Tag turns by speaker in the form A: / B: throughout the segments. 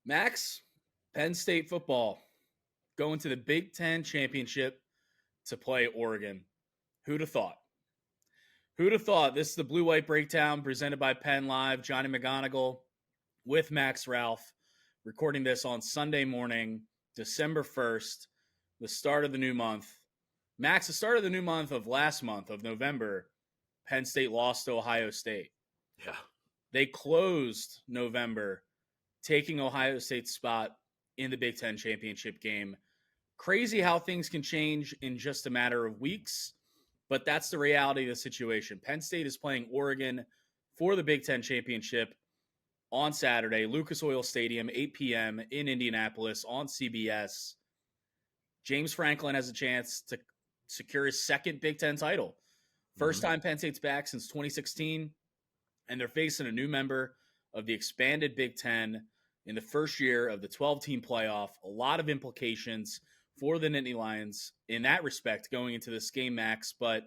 A: Max, Penn State football going to the Big Ten championship to play Oregon. Who'd have thought? Who'd have thought? This is the Blue White Breakdown presented by PennLive. Johnny McGonigal with Max Ralph, recording this on Sunday morning, December 1st, the start of the new month. Max, the start of the new month of last month of November, Penn State lost to Ohio State.
B: Yeah.
A: They closed November, taking Ohio State's spot in the Big Ten championship game. Crazy how things can change in just a matter of weeks, but that's the reality of the situation. Penn State is playing Oregon for the Big Ten championship on Saturday, Lucas Oil Stadium, 8 p.m. in Indianapolis on CBS. James Franklin has a chance to secure his second Big Ten title. First time Penn State's back since 2016, and they're facing a new member of the expanded Big Ten in the first year of the 12-team playoff. A lot of implications for the Nittany Lions in that respect going into this game, Max. But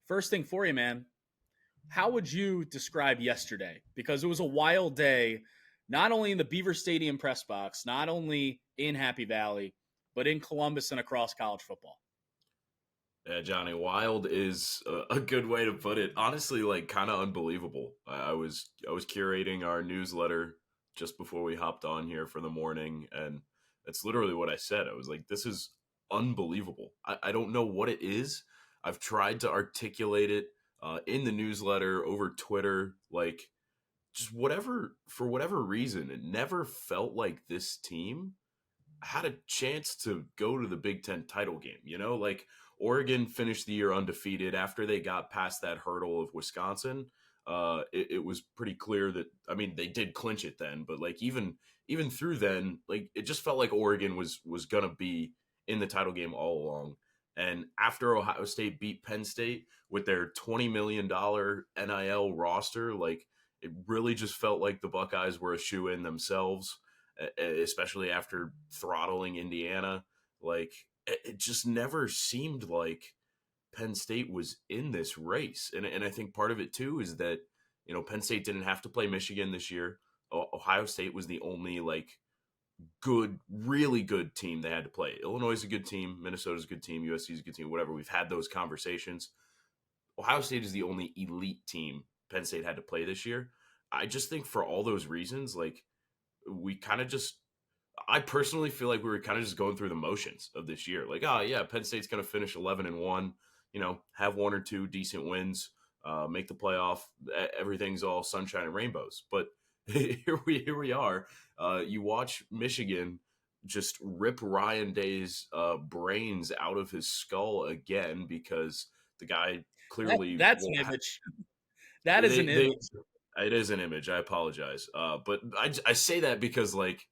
A: first thing for you, man, how would you describe yesterday? Because it was a wild day, not only in the Beaver Stadium press box, not only in Happy Valley, but in Columbus and across college football.
B: Yeah, Johnny, wild is a good way to put it. Honestly, like kind of unbelievable. I was curating our newsletter just before we hopped on here for the morning, and that's literally what I said. I was like, this is unbelievable. I don't know what it is. I've tried to articulate it in the newsletter, over Twitter, like just whatever, for whatever reason, it never felt like this team had a chance to go to the Big Ten title game. You know, like Oregon finished the year undefeated after they got past that hurdle of Wisconsin. It was pretty clear that, I mean, they did clinch it then, but like even through then, like it just felt like Oregon was gonna be in the title game all along. And after Ohio State beat Penn State with their $20 million NIL roster, like it really just felt like the Buckeyes were a shoe-in themselves, especially after throttling Indiana. Like it just never seemed like Penn State was in this race. And I think part of it too is that, you know, Penn State didn't have to play Michigan this year. Ohio State was the only like good, really good team they had to play. Illinois is a good team, Minnesota's a good team, USC is a good team, whatever. We've had those conversations. Ohio State is the only elite team Penn State had to play this year. I just think for all those reasons, like we kind of just, I personally feel like we were kind of just going through the motions of this year. Like, oh yeah, Penn State's going to finish 11-1, you know, have one or two decent wins, make the playoff. Everything's all sunshine and rainbows. But here we are. You watch Michigan just rip Ryan Day's brains out of his skull again because the guy clearly
A: That's an image. That is an image.
B: It is an image. I apologize. But I say that because like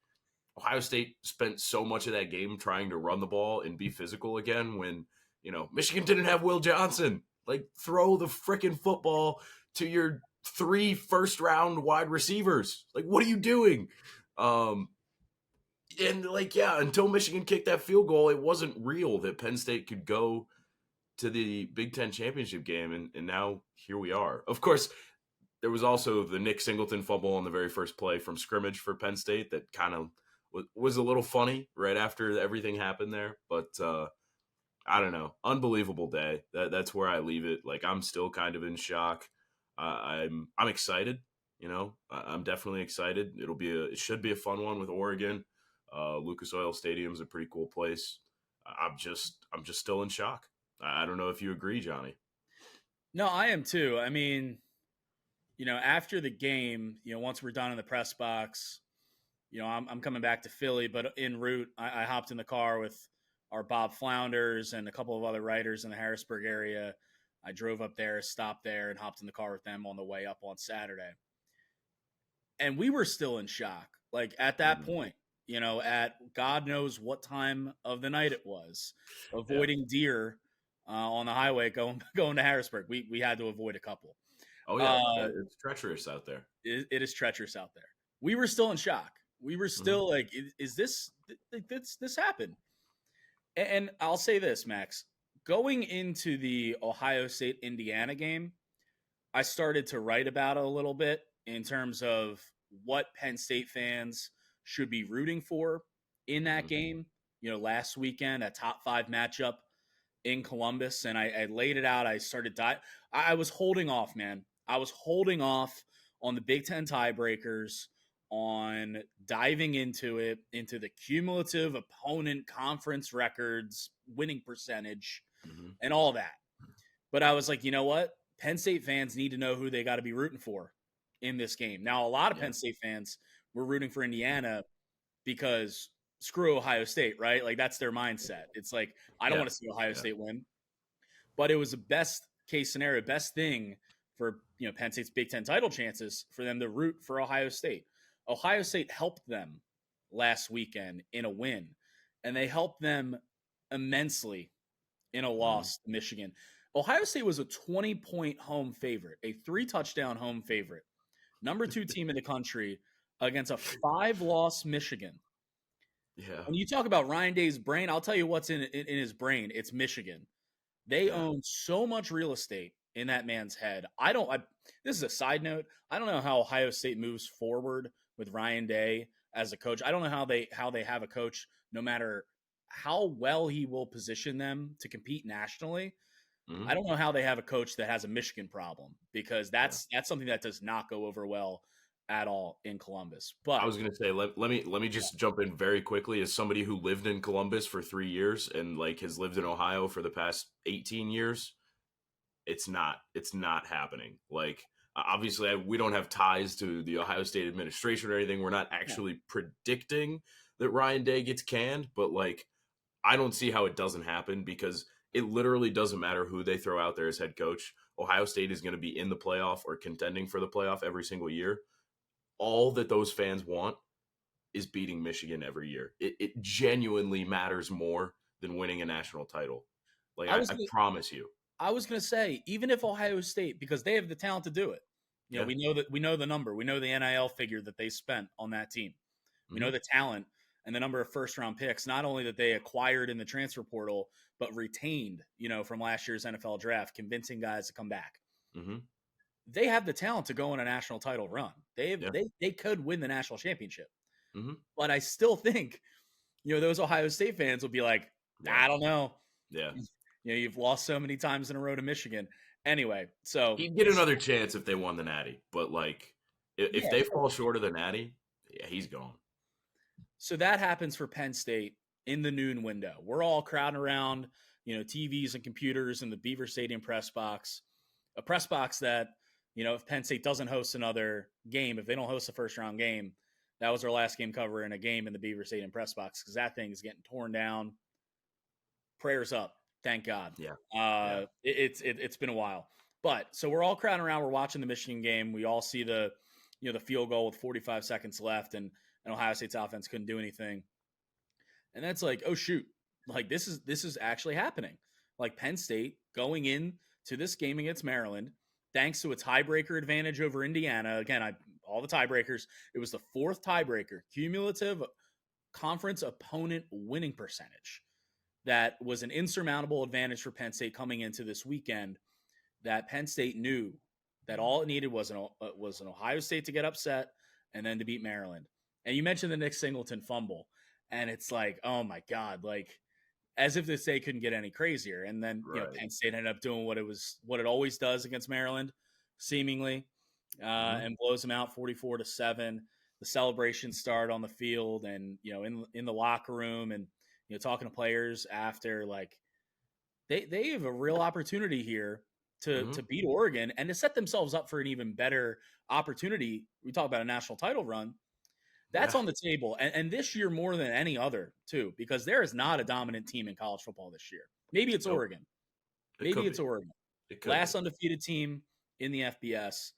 B: Ohio State spent so much of that game trying to run the ball and be physical again when, you know, Michigan didn't have Will Johnson. Like, throw the freaking football to your 3 first-round wide receivers. Like, what are you doing? And, like, yeah, until Michigan kicked that field goal, it wasn't real that Penn State could go to the Big Ten championship game, and now here we are. Of course, there was also the Nick Singleton fumble on the very first play from scrimmage for Penn State that kind of was a little funny right after everything happened there. But I don't know. Unbelievable day. That's where I leave it. Like, I'm still kind of in shock. I'm excited. You know, I'm definitely excited. It should be a fun one with Oregon. Lucas Oil Stadium is a pretty cool place. I'm just still in shock. I don't know if you agree, Johnny.
A: No, I am too. I mean, you know, after the game, you know, once we're done in the press box, you know, I'm coming back to Philly, but en route, I hopped in the car with our Bob Flounders and a couple of other writers in the Harrisburg area. I drove up there, stopped there, and hopped in the car with them on the way up on Saturday. And we were still in shock. Like at that point, you know, at God knows what time of the night it was, avoiding deer on the highway going to Harrisburg. We had to avoid a couple.
B: Oh yeah, it's treacherous out there.
A: It is treacherous out there. We were still in shock. We were still like, is this happened? And I'll say this, Max. Going into the Ohio State Indiana game, I started to write about it a little bit in terms of what Penn State fans should be rooting for in that
B: Mhm.
A: game. Last weekend, a top 5 matchup in Columbus, and I laid it out. I started I was holding off, man. I was holding off on the Big Ten tiebreakers, on diving into it, into the cumulative opponent conference records, winning percentage,
B: Mhm.
A: and all that. But I was like, you know what? Penn State fans need to know who they got to be rooting for in this game. Now, a lot of
B: Yeah.
A: Penn State fans were rooting for Indiana because screw Ohio State, right? Like that's their mindset. It's like, I don't
B: Yeah.
A: want to see Ohio
B: Yeah.
A: State win. But it was the best case scenario, best thing for Penn State's Big Ten title chances for them to root for Ohio State. Ohio State helped them last weekend in a win, and they helped them immensely in a
B: Mhm.
A: loss to Michigan. Ohio State was a 20-point home favorite, a 3-touchdown home favorite, number 2 team in the country against a 5-loss Michigan.
B: Yeah.
A: When you talk about Ryan Day's brain, I'll tell you what's in his brain. It's Michigan. They
B: Yeah.
A: own so much real estate in that man's head. This is a side note. I don't know how Ohio State moves forward with Ryan Day as a coach. I don't know how they have a coach, no matter how well he will position them to compete nationally.
B: Mhm.
A: I don't know how they have a coach that has a Michigan problem, because
B: Yeah.
A: that's something that does not go over well at all in Columbus.
B: I
A: But
B: was gonna say let me just jump in very quickly as somebody who lived in Columbus for 3 years and like has lived in Ohio for the past 18 years. It's not happening. Like obviously we don't have ties to the Ohio State administration or anything. We're not
A: yeah,
B: actually predicting that Ryan Day gets canned, but like I don't see how it doesn't happen because it literally doesn't matter who they throw out there as head coach. Ohio State is going to be in the playoff or contending for the playoff every single year. All that those fans want is beating Michigan every year. It genuinely matters more than winning a national title. Like
A: I was
B: I
A: gonna,
B: promise you.
A: I was going to say, even if Ohio State, because they have the talent to do it,
B: Yeah.
A: we know the number, we know the NIL figure that they spent on that team, we
B: Mm-hmm.
A: know the talent and the number of first round picks, not only that they acquired in the transfer portal, but retained, from last year's NFL draft, convincing guys to come back.
B: Mm-hmm.
A: They have the talent to go on a national title run.
B: Yeah.
A: They could win the national championship,
B: Mm-hmm.
A: but I still think those Ohio State fans will be like,
B: Yeah.
A: I don't know.
B: Yeah.
A: You've lost so many times in a row to Michigan. Anyway, so
B: He'd get another chance if they won the Natty, but like if
A: yeah,
B: they fall short of the Natty, yeah, he's gone.
A: so that happens for Penn State in the noon window. We're all crowding around, TVs and computers in the Beaver Stadium press box, a press box that, if Penn State doesn't host another game, if they don't host a first round game, that was our last game cover in a game in the Beaver Stadium press box, because that thing is getting torn down. Prayers up, thank God.
B: Yeah. Yeah.
A: It's been a while, but so we're all crowding around. We're watching the Michigan game. We all see the field goal with 45 seconds left, and Ohio State's offense couldn't do anything. And that's like, oh shoot, like this is actually happening. Like Penn State going in to this game against Maryland, thanks to a tiebreaker advantage over Indiana. Again, all the tiebreakers. It was the 4th tiebreaker, cumulative conference opponent winning percentage. That was an insurmountable advantage for Penn State coming into this weekend. That Penn State knew that all it needed was an Ohio State to get upset and then to beat Maryland. And you mentioned the Nick Singleton fumble, and it's like, oh my God, like as if this day couldn't get any crazier. And then
B: Right.
A: Penn State ended up doing what it always does against Maryland, seemingly,
B: Mm-hmm.
A: and blows them out 44-7. The celebrations start on the field, and in the locker room, and talking to players after, like they have a real opportunity here to
B: Mm-hmm.
A: beat Oregon and to set themselves up for an even better opportunity. We talk about a national title run. That's
B: Yeah.
A: on the table. And this year more than any other, too, because there is not a dominant team in college football this year. Maybe it's
B: Nope.
A: Oregon.
B: It
A: Maybe
B: could
A: it's
B: be.
A: Oregon.
B: It could
A: Last
B: be.
A: undefeated team in the FBS.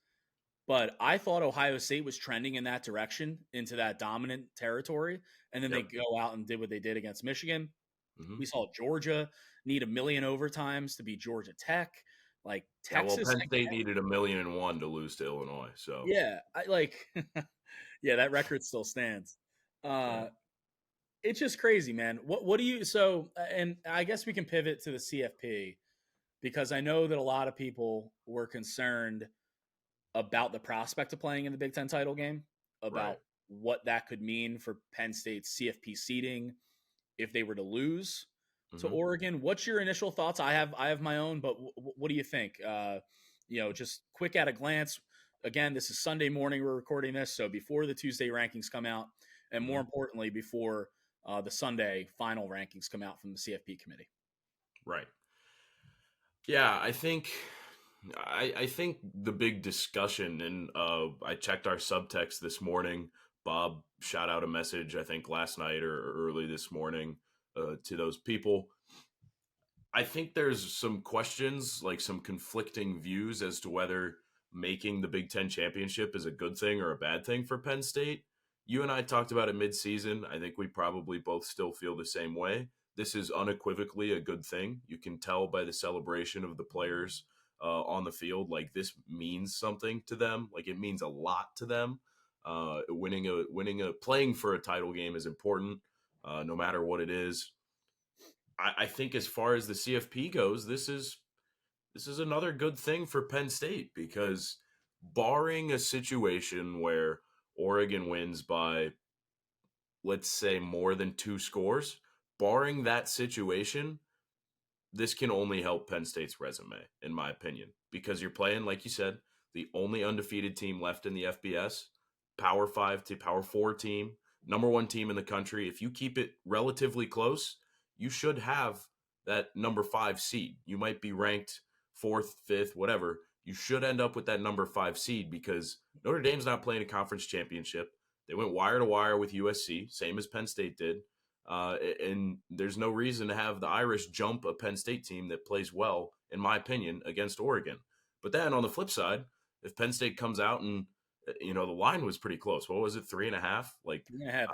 A: But I thought Ohio State was trending in that direction, into that dominant territory. And then they
B: Yep.
A: go out and did what they did against Michigan.
B: Mm-hmm.
A: We saw Georgia need 1,000,000 overtimes to beat Georgia Tech. Like
B: Yeah, well,
A: Texas,
B: Penn State needed 1,000,001 to lose to Illinois. So
A: yeah, I like, yeah, that record still stands.
B: yeah.
A: It's just crazy, man. What do you and I guess we can pivot to the CFP, because I know that a lot of people were concerned about the prospect of playing in the Big Ten title game,
B: Right.
A: about what that could mean for Penn State's CFP seeding if they were to lose to
B: Mm-hmm.
A: Oregon. What's your initial thoughts? I have my own, but what do you think? Just quick at a glance. Again, this is Sunday morning. We're recording this, so before the Tuesday rankings come out, and more
B: Mm-hmm.
A: importantly, before the Sunday final rankings come out from the CFP committee.
B: Right. Yeah, I think the big discussion, and I checked our subtext this morning. Bob shot out a message, I think last night or early this morning, to those people. I think there's some questions, like some conflicting views as to whether making the Big Ten championship is a good thing or a bad thing for Penn State. You and I talked about it midseason. I think we probably both still feel the same way. This is unequivocally a good thing. You can tell by the celebration of the players on the field. Like, this means something to them. Like, it means a lot to them. Playing for a title game is important, no matter what it is. I think as far as the CFP goes, this is another good thing for Penn State, because barring a situation where Oregon wins by, let's say, more than 2 scores, barring that situation, this can only help Penn State's resume, in my opinion, because you're playing, like you said, the only undefeated team left in the FBS, Power 5 to Power 4 team, number 1 team in the country. If you keep it relatively close, you should have that number 5 seed. You might be ranked 4th, 5th, whatever. You should end up with that number 5 seed, because Notre Dame's not playing a conference championship. They went wire to wire with USC, same as Penn State did. And there's no reason to have the Irish jump a Penn State team that plays well, in my opinion, against Oregon. But then on the flip side, if Penn State comes out and, the line was pretty close. What was it, 3.5? Like
A: 3.5.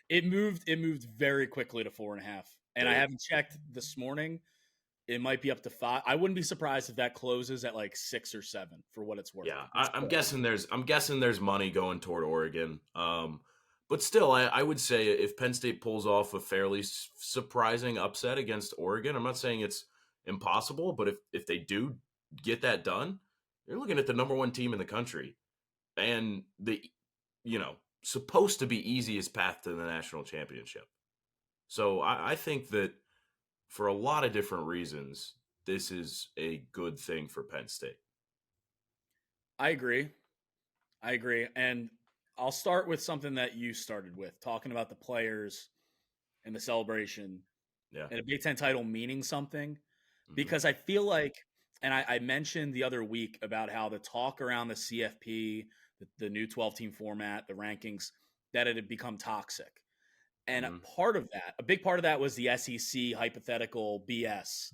A: It moved very quickly to 4.5. And I haven't checked this morning. It might be up to 5. I wouldn't be surprised if that closes at like 6 or 7, for what it's worth.
B: Yeah, I'm guessing there's money going toward Oregon. But still, I would say if Penn State pulls off a fairly surprising upset against Oregon, I'm not saying it's impossible, but if they do get that done, you're looking at the number 1 team in the country, and the supposed to be easiest path to the national championship. So I think that for a lot of different reasons, this is a good thing for Penn State.
A: I agree. And I'll start with something that you started with, talking about the players and the celebration, and a Big Ten title meaning something. Because I feel like, and I mentioned the other week about how the talk around the CFP, the new 12-team format, the rankings, that it had become toxic. And a big part of that was the SEC hypothetical BS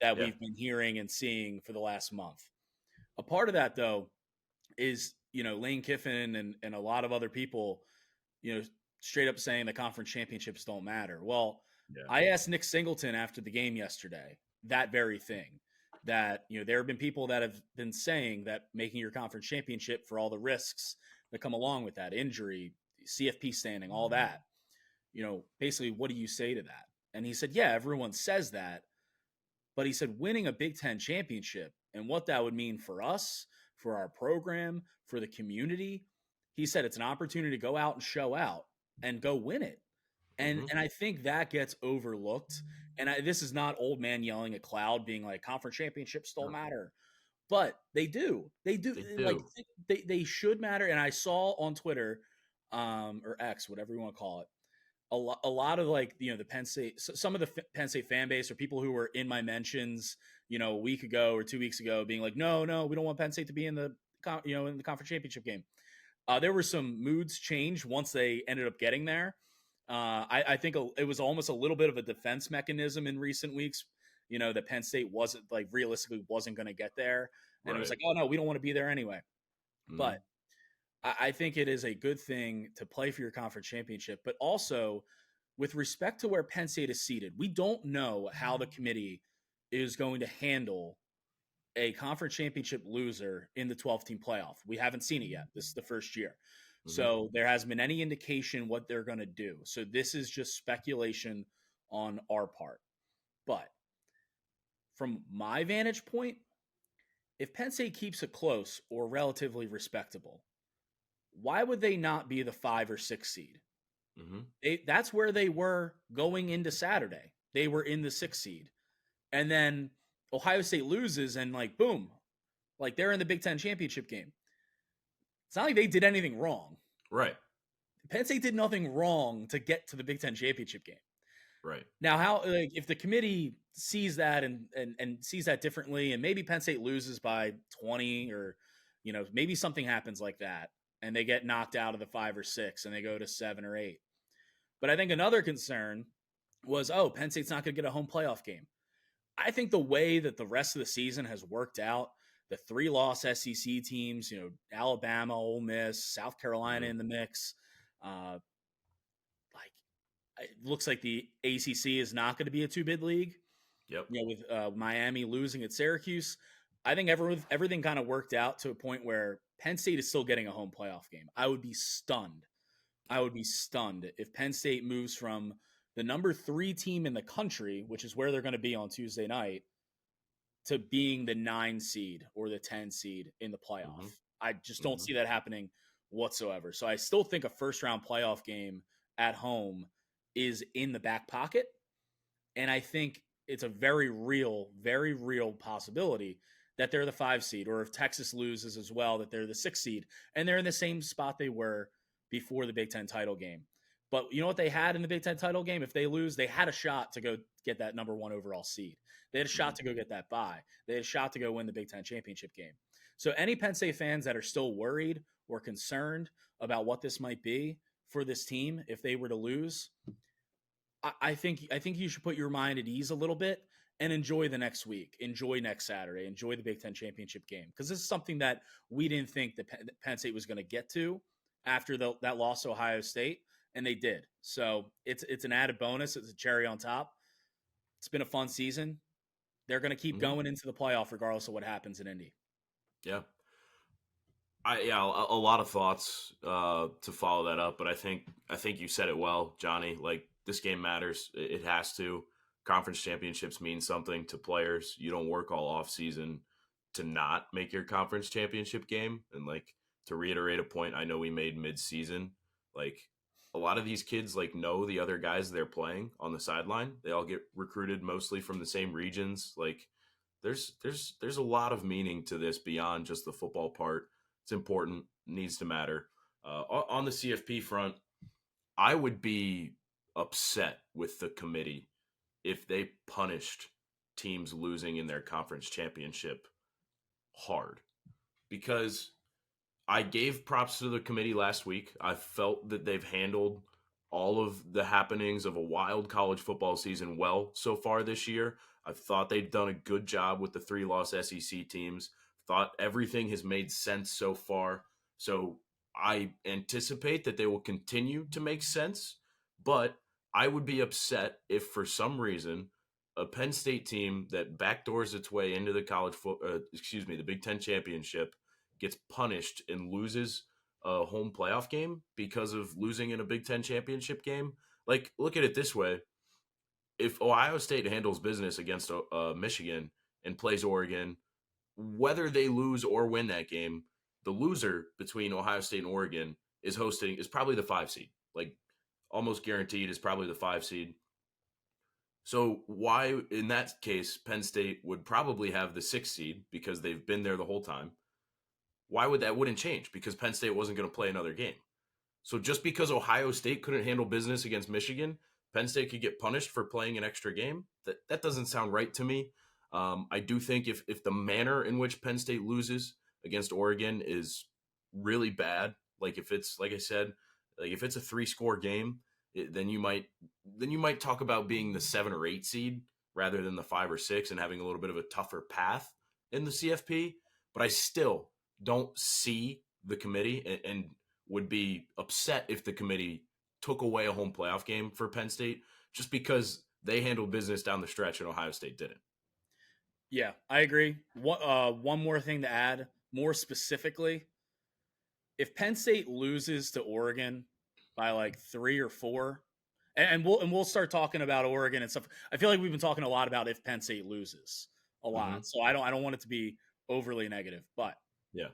A: that we've been hearing and seeing for the last month. A part of that, though, is, Lane Kiffin and a lot of other people, straight up saying the conference championships don't matter. Well, I asked Nick Singleton after the game yesterday that very thing, that, there have been people that have been saying that making your conference championship, for all the risks that come along with that, injury, CFP standing, all that, basically, what do you say to that? And he said, yeah, everyone says that. But he said winning a Big Ten championship and what that would mean for us, for our program, for the community, he said it's an opportunity to go out and show out and go win it. And I think that gets overlooked. And this is not old man yelling at cloud being like, conference championships don't matter. But they do. They do. Like, they should matter. And I saw on Twitter, or X, whatever you want to call it, a lot of, like, the Penn State, some of the Penn State fan base, or people who were in my mentions, a week ago or 2 weeks ago, being like, no, we don't want Penn State to be in the, in the conference championship game. There were some moods change once they ended up getting there. I think it was almost a little bit of a defense mechanism in recent weeks, that Penn State wasn't, like, realistically wasn't going to get there. And it was like, oh no, we don't want to be there anyway. But I think it is a good thing to play for your conference championship, but also with respect to where Penn State is seated, we don't know how the committee is going to handle a conference championship loser in the 12-team playoff. We haven't seen it yet. This is the first year. So there hasn't been any indication what they're going to do. So this is just speculation on our part. But from my vantage point, if Penn State keeps it close or relatively respectable, why would they not be the 5 or 6 seed?
B: Mm-hmm.
A: That's where they were going into Saturday. They were in the 6 seed. And then Ohio State loses and like boom, like they're in the Big Ten championship game. It's not like they did anything wrong.
B: Right.
A: Penn State did nothing wrong to get to the Big Ten championship game.
B: Right.
A: Now, how like, if the committee sees that and sees that differently, and maybe Penn State loses by 20, or maybe something happens like that, and they get knocked out of the 5 or 6, and they go to 7 or 8. But I think another concern was, Penn State's not going to get a home playoff game. I think the way that the rest of the season has worked out, the 3-loss SEC teams, Alabama, Ole Miss, South Carolina in the mix, it looks like the ACC is not going to be a 2-bid league.
B: Yep.
A: With Miami losing at Syracuse, I think everything kind of worked out to a point where Penn State is still getting a home playoff game. I would be stunned. If Penn State moves from the number 3 team in the country, which is where they're going to be on Tuesday night, to being the 9 seed or the 10 seed in the playoff. Mm-hmm. I just don't see that happening whatsoever. So I still think a first-round playoff game at home is in the back pocket. And I think it's a very real possibility that they're the 5 seed, or if Texas loses as well, that they're the 6 seed. And they're in the same spot they were before the Big Ten title game. But you know what they had in the Big Ten title game? If they lose, they had a shot to go get that number 1 overall seed. They had a shot to go get that bye. They had a shot to go win the Big Ten championship game. So any Penn State fans that are still worried or concerned about what this might be for this team if they were to lose, I think you should put your mind at ease a little bit and enjoy the next week, enjoy next Saturday, enjoy the Big Ten championship game, because this is something that we didn't think that Penn State was going to get to after that loss to Ohio State, and they did. So it's an added bonus. It's a cherry on top. It's been a fun season. They're going to keep going into the playoff regardless of what happens in Indy.
B: Yeah. A lot of thoughts to follow that up, but I think you said it well, Johnny. Like, this game matters. It has to. Conference championships mean something to players. You don't work all off season to not make your conference championship game. And like, to reiterate a point I know we made mid-season, like, a lot of these kids like know the other guys they're playing on the sideline. They all get recruited mostly from the same regions. Like, there's a lot of meaning to this beyond just the football part. It's important, needs to matter. On the CFP front, I would be upset with the committee if they punished teams losing in their conference championship hard, because I gave props to the committee last week. I felt that they've handled all of the happenings of a wild college football season well so far this year. I thought they've done a good job with the 3-loss SEC teams. Thought everything has made sense so far. So I anticipate that they will continue to make sense, but I would be upset if for some reason a Penn State team that backdoors its way into the the Big Ten championship gets punished and loses a home playoff game because of losing in a Big Ten championship game. Like, look at it this way. If Ohio State handles business against Michigan and plays Oregon, whether they lose or win that game, the loser between Ohio State and Oregon is probably the 5 seed. Like, almost guaranteed is probably the 5 seed. So why, in that case, Penn State would probably have the 6 seed because they've been there the whole time. Why would that wouldn't change? Because Penn State wasn't going to play another game. So just because Ohio State couldn't handle business against Michigan, Penn State could get punished for playing an extra game? That doesn't sound right to me. I do think if the manner in which Penn State loses against Oregon is really bad, like if it's, like I said, like if it's a 3-score game, then you might talk about being the 7 or 8 seed rather than the 5 or 6 and having a little bit of a tougher path in the CFP. But I still don't see the committee and would be upset if the committee took away a home playoff game for Penn State just because they handled business down the stretch and Ohio State didn't.
A: Yeah, I agree. One more thing to add, more specifically, if Penn State loses to Oregon by like 3 or 4, and we'll start talking about Oregon and stuff. I feel like we've been talking a lot about if Penn State loses a lot, so I don't want it to be overly negative. But
B: yeah,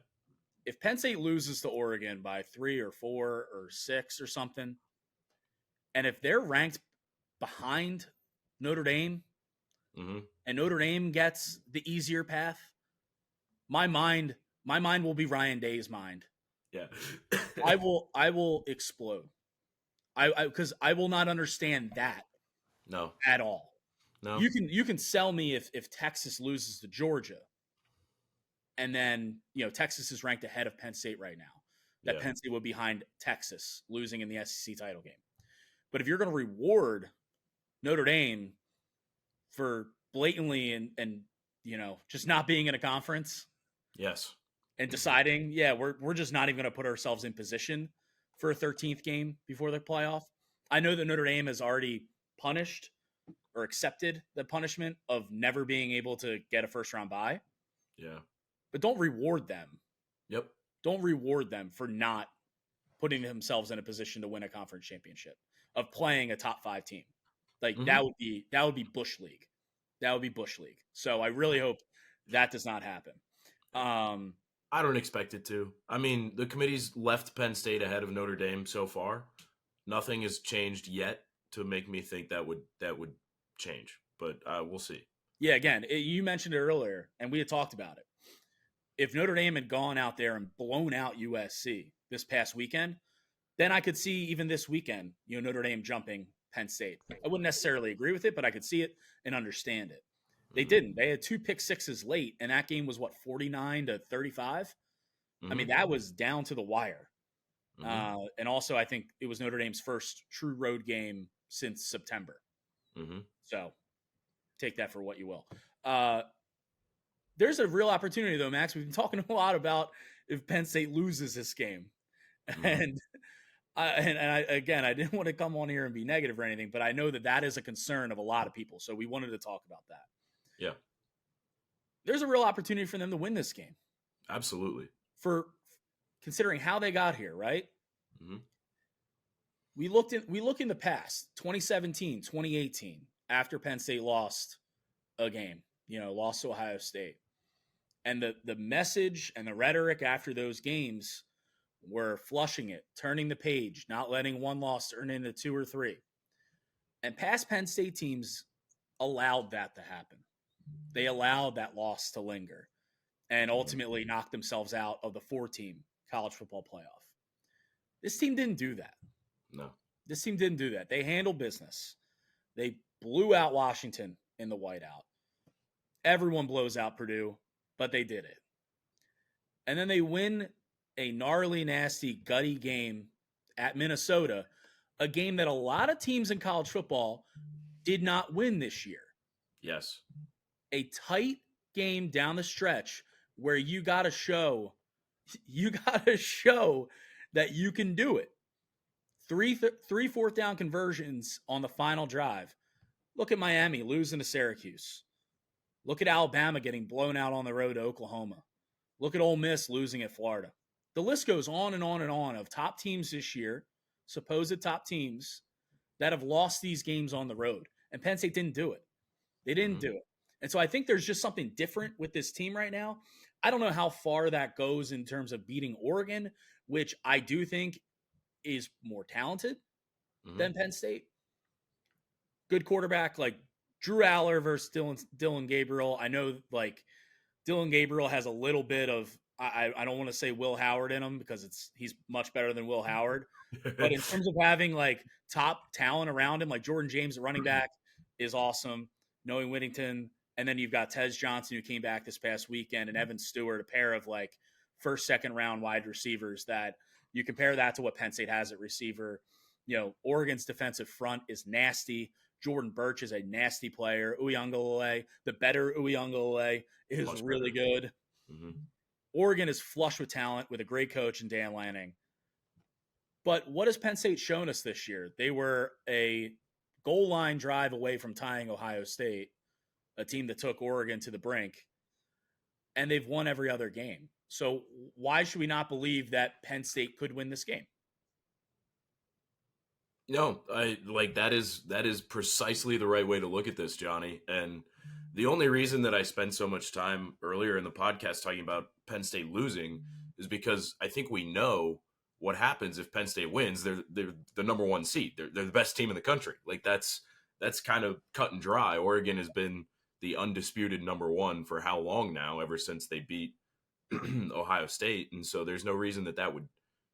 A: if Penn State loses to Oregon by 3 or 4 or 6 or something, and if they're ranked behind Notre Dame, and Notre Dame gets the easier path, my mind will be Ryan Day's mind.
B: Yeah.
A: I will explode. Because I will not understand that
B: No.
A: at all.
B: No.
A: You can sell me if Texas loses to Georgia, and then Texas is ranked ahead of Penn State right now. That Penn State would be behind Texas losing in the SEC title game. But if you're going to reward Notre Dame for blatantly and just not being in a conference,
B: yes,
A: and deciding, we're just not even going to put ourselves in position for a 13th game before the playoff. I know that Notre Dame has already punished or accepted the punishment of never being able to get a first round bye.
B: Yeah.
A: But don't reward them.
B: Yep.
A: Don't reward them for not putting themselves in a position to win a conference championship, of playing a top 5 team. Like that would be Bush League. That would be Bush League. So I really hope that does not happen.
B: I don't expect it to. I mean, the committee's left Penn State ahead of Notre Dame so far. Nothing has changed yet to make me think that would change, but we'll see.
A: Yeah, again, you mentioned it earlier, and we had talked about it. If Notre Dame had gone out there and blown out USC this past weekend, then I could see even this weekend, Notre Dame jumping Penn State. I wouldn't necessarily agree with it, but I could see it and understand it. They didn't. They had 2 pick sixes late, and that game was 49-35. I mean, that was down to the wire. And also, I think it was Notre Dame's first true road game since September. So take that for what you will. There's a real opportunity, though, Max. We've been talking a lot about if Penn State loses this game. And I didn't want to come on here and be negative or anything, but I know that is a concern of a lot of people. So we wanted to talk about that.
B: Yeah.
A: There's a real opportunity for them to win this game.
B: Absolutely.
A: For considering how they got here, right? We look in the past, 2017, 2018, after Penn State lost a game, lost to Ohio State. And the message and the rhetoric after those games were flushing it, turning the page, not letting one loss turn into 2 or 3. And past Penn State teams allowed that to happen. They allowed that loss to linger and ultimately knocked themselves out of the 4-team college football playoff. This team didn't do that.
B: No.
A: This team didn't do that. They handled business. They blew out Washington in the whiteout. Everyone blows out Purdue, but they did it. And then they win a gnarly, nasty, gutty game at Minnesota, a game that a lot of teams in college football did not win this year.
B: Yes.
A: A tight game down the stretch where you got to show that you can do it. 3 4th down conversions on the final drive. Look at Miami losing to Syracuse. Look at Alabama getting blown out on the road to Oklahoma. Look at Ole Miss losing at Florida. The list goes on and on and on of top teams this year, supposed top teams, that have lost these games on the road. And Penn State didn't do it. They didn't do it. And so I think there's just something different with this team right now. I don't know how far that goes in terms of beating Oregon, which I do think is more talented than Penn State. Good quarterback like Drew Aller versus Dylan Gabriel. I know like Dylan Gabriel has a little bit of, I don't want to say Will Howard in him because he's much better than Will Howard. But in terms of having like top talent around him, like Jordan James, the running back, is awesome. Noe Whittington. And then you've got Tez Johnson, who came back this past weekend, and Evan Stewart, a pair of like first, second round wide receivers that you compare that to what Penn State has at receiver. Oregon's defensive front is nasty. Jordan Birch is a nasty player. Uiagalelei, the better Uiagalelei, is much really good. Oregon is flush with talent with a great coach in Dan Lanning. But what has Penn State shown us this year? They were a goal line drive away from tying Ohio State, a team that took Oregon to the brink, and they've won every other game. So why should we not believe that Penn State could win this game?
B: No, that is precisely the right way to look at this, Johnny. And the only reason that I spent so much time earlier in the podcast talking about Penn State losing is because I think we know what happens if Penn State wins. They're the number one seed. They're the best team in the country. Like that's kind of cut and dry. Oregon has been the undisputed number one for how long now? Ever since they beat Ohio State, and so there's no reason that would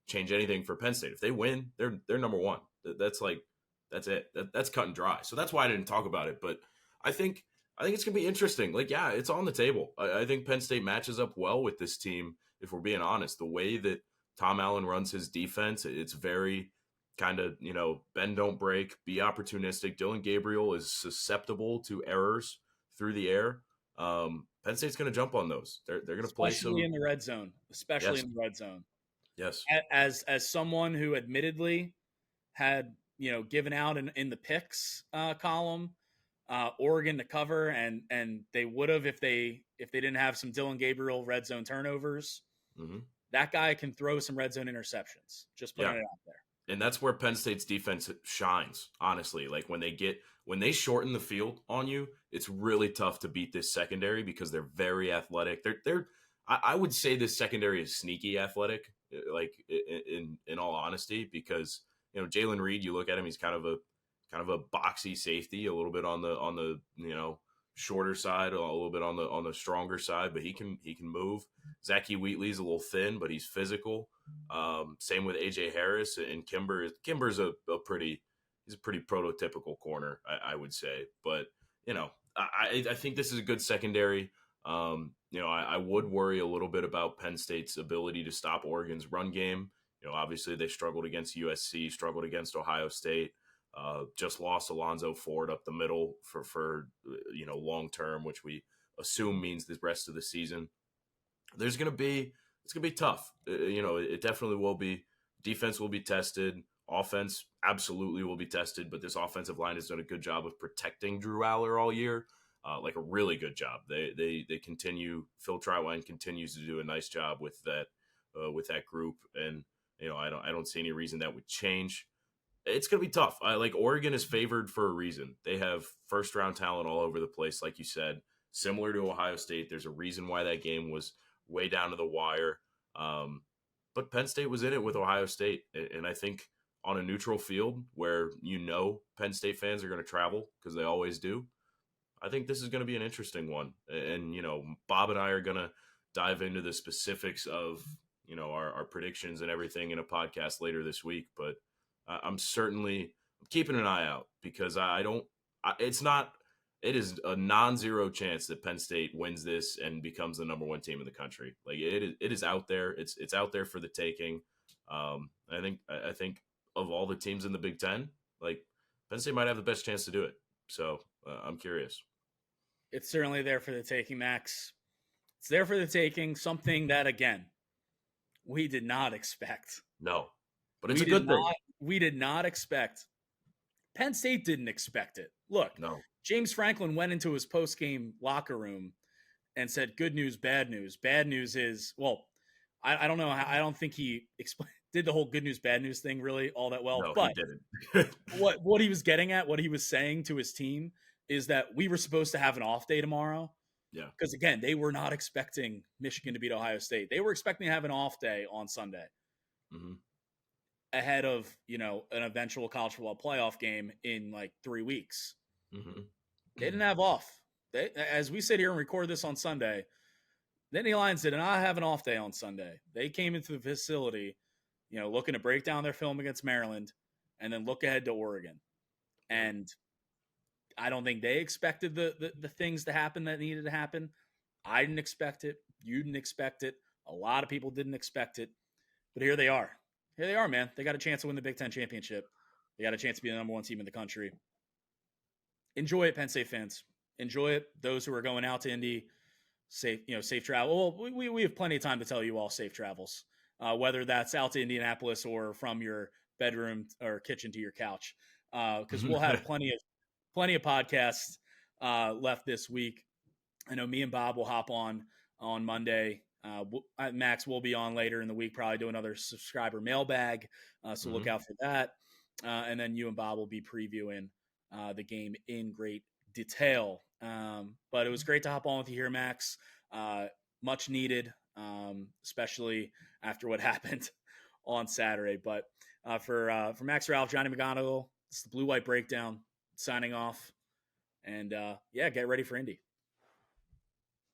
B: change anything for Penn State. If they win, they're number one. That's it. That's cut and dry. So that's why I didn't talk about it. But I think it's gonna be interesting. Like, yeah, it's on the table. I think Penn State matches up well with this team. If we're being honest, the way that Tom Allen runs his defense, it's very kind of, bend don't break, be opportunistic. Dylan Gabriel is susceptible to errors through the air. Penn State's going to jump on those. They're going to play some,
A: especially in the red zone. Especially
B: Yes.
A: in the red zone.
B: Yes.
A: As someone who admittedly had given out in the picks column, Oregon to cover, and they would have if they didn't have some Dylan Gabriel red zone turnovers.
B: Mm-hmm.
A: That guy can throw some red zone interceptions. Just putting it out there.
B: And that's where Penn State's defense shines, honestly. Like when they shorten the field on you, it's really tough to beat this secondary because they're very athletic. I would say this secondary is sneaky athletic, like in all honesty, because Jalen Reed, you look at him, he's kind of a boxy safety, a little bit on the shorter side, a little bit on the stronger side, but he can move. Zachy Wheatley's a little thin, but he's physical. Same with AJ Harris and Kimber. Kimber's a pretty prototypical corner, I would say. But I think this is a good secondary. I would worry a little bit about Penn State's ability to stop Oregon's run game. Obviously they struggled against USC, struggled against Ohio State. Just lost Alonzo Ford up the middle for long term, which we assume means the rest of the season. It's gonna be tough. It definitely will be. Defense will be tested. Offense absolutely will be tested. But this offensive line has done a good job of protecting Drew Aller all year, like a really good job. They continue. Phil Trotwine continues to do a nice job with that group, and I don't see any reason that would change. It's going to be tough. Oregon is favored for a reason. They have first round talent all over the place, like you said, similar to Ohio State. There's a reason why that game was way down to the wire. But Penn State was in it with Ohio State. And I think on a neutral field where Penn State fans are going to travel because they always do, I think this is going to be an interesting one. And, Bob and I are going to dive into the specifics of, our predictions and everything in a podcast later this week. But I'm certainly keeping an eye out because it is a non-zero chance that Penn State wins this and becomes the number one team in the country. Like it is out there. It's out there for the taking. I think of all the teams in the Big Ten, like Penn State might have the best chance to do it. So I'm curious.
A: It's certainly there for the taking, Max. It's there for the taking. Something that, again, we did not expect.
B: No, but it's a good thing.
A: We did not expect. Penn State didn't expect it. Look,
B: No.
A: James Franklin went into his post-game locker room and said, good news, bad news. Bad news is, well, I don't know. I don't think he did the whole good news, bad news thing really all that well.
B: No,
A: but
B: he didn't.
A: what he was getting at, what he was saying to his team is that we were supposed to have an off day tomorrow.
B: Yeah.
A: Because, again, they were not expecting Michigan to beat Ohio State. They were expecting to have an off day on Sunday.
B: Mm-hmm.
A: Ahead of, an eventual college football playoff game in like 3 weeks.
B: Mm-hmm.
A: They didn't have off. As we sit here and record this on Sunday, the Nittany Lions did not have an off day on Sunday. They came into the facility, looking to break down their film against Maryland and then look ahead to Oregon. And I don't think they expected the things to happen that needed to happen. I didn't expect it. You didn't expect it. A lot of people didn't expect it. But here they are. Here they are, man. They got a chance to win the Big Ten championship. They got a chance to be the number one team in the country. Enjoy it, Penn State fans. Enjoy it. Those who are going out to Indy, safe travel. Well, we have plenty of time to tell you all safe travels, whether that's out to Indianapolis or from your bedroom or kitchen to your couch, because we'll have plenty of podcasts left this week. I know me and Bob will hop on Monday. Max will be on later in the week, probably do another subscriber mailbag. So look out for that. And then you and Bob will be previewing the game in great detail. But it was great to hop on with you here, Max. Much needed. especially after what happened on Saturday. But for Max Ralph, Johnny McGonigal, it's the Blue White Breakdown signing off. And get ready for Indy.